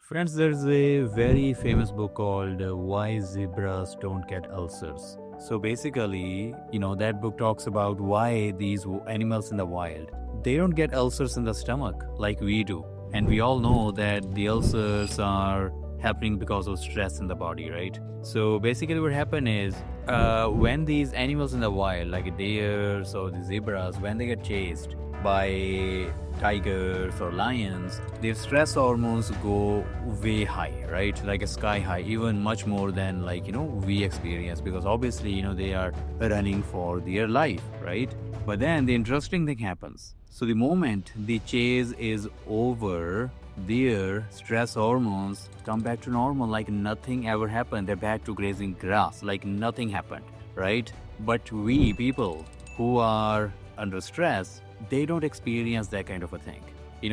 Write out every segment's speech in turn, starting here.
Friends, there's a very famous book called Why Zebras Don't Get Ulcers. So basically, that book talks about why these animals in the wild, they don't get ulcers in the stomach like we do. And we all know that the ulcers are happening because of stress in the body, right? So basically what happens is when these animals in the wild, like deers or the zebras, when they get chased by tigers or lions, their stress hormones go way high, right? Like a sky high, even much more than we experience, because obviously, they are running for their life, right? But then the interesting thing happens. So the moment the chase is over, their stress hormones come back to normal like nothing ever happened. They're back to grazing grass like nothing happened, right? But we people who are under stress, they don't experience that kind of a thing.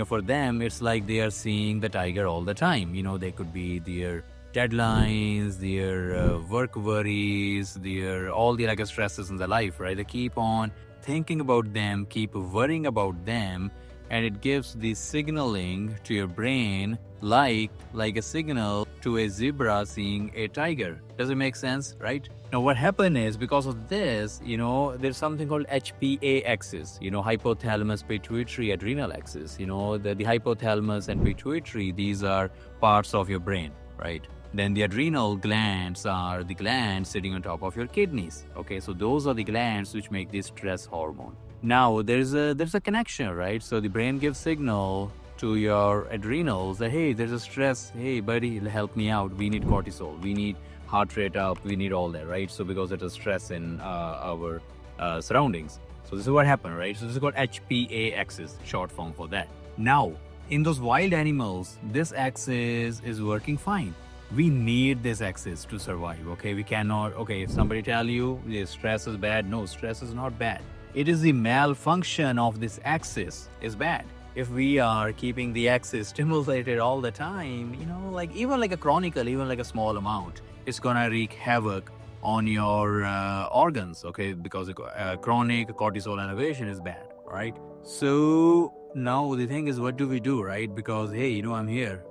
For them, it's like they are seeing the tiger all the time. They could be their deadlines, their work worries, their all the stresses in their life, right? They keep on thinking about them, keep worrying about them, and it gives the signaling to your brain like a signal to a zebra seeing a tiger. Does it make sense, right? Now what happened is, because of this, there's something called HPA axis, hypothalamus pituitary adrenal axis. The hypothalamus and pituitary, these are parts of your brain, right? Then the adrenal glands are the glands sitting on top of your kidneys. Okay, so those are the glands which make the stress hormone. Now there's a connection, right? So the brain gives signal to your adrenals that, hey, there's a stress. Hey, buddy, help me out. We need cortisol. We need heart rate up. We need all that, right? So because it is stress in our surroundings. So this is what happened, right? So this is called HPA axis, short form for that. Now, in those wild animals, this axis is working fine. We need this axis to survive, okay? We cannot, if somebody tell you stress is bad, no, stress is not bad. It is the malfunction of this axis is bad. If we are keeping the axis stimulated all the time, even like a chronicle, even like a small amount, it's gonna wreak havoc on your organs, okay? Because chronic cortisol elevation is bad, right? So now the thing is, what do we do, right? Because, hey, I'm here.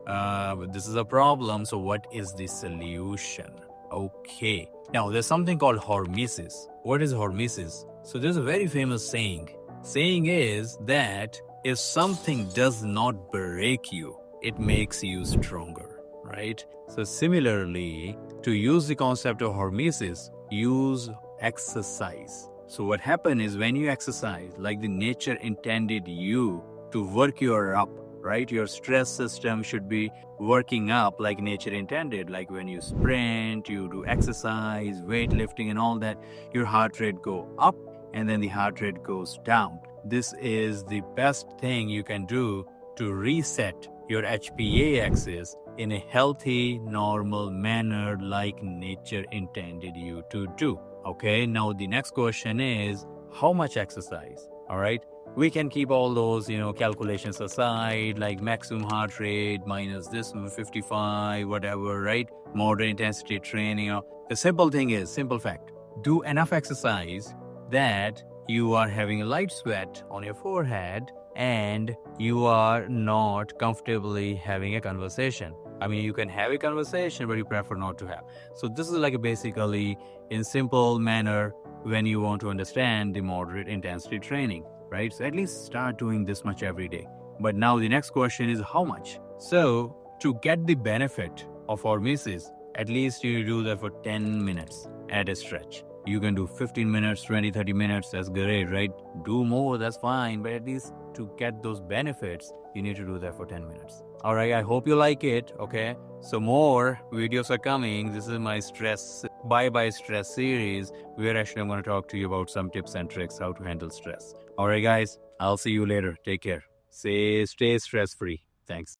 This is a problem. So what is the solution? Okay. Now there's something called hormesis. What is hormesis? So there's a very famous saying. Saying is that if something does not break you, it makes you stronger, right? So similarly, to use the concept of hormesis, use exercise. So what happens is, when you exercise, like the nature intended you to work your up, right? Your stress system should be working up like nature intended. Like when you sprint, you do exercise, weightlifting and all that, your heart rate go up and then the heart rate goes down. This is the best thing you can do to reset your HPA axis in a healthy, normal manner like nature intended you to do. Okay, now the next question is, how much exercise? All right, we can keep all those, calculations aside, like maximum heart rate minus this 55, whatever, right? Moderate intensity training. The simple thing is, simple fact, do enough exercise that you are having a light sweat on your forehead and you are not comfortably having a conversation. I mean, you can have a conversation, but you prefer not to have. So this is like basically in simple manner when you want to understand the moderate intensity training, right? So at least start doing this much every day. But now the next question is, how much? So to get the benefit of hormesis, at least you do that for 10 minutes at a stretch. You can do 15 minutes, 20, 30 minutes. That's great, right? Do more, that's fine. But at least to get those benefits, you need to do that for 10 minutes. All right, I hope you like it, okay? So more videos are coming. This is my bye-bye stress series, where actually I'm going to talk to you about some tips and tricks how to handle stress. All right, guys, I'll see you later. Take care. Stay stress-free. Thanks.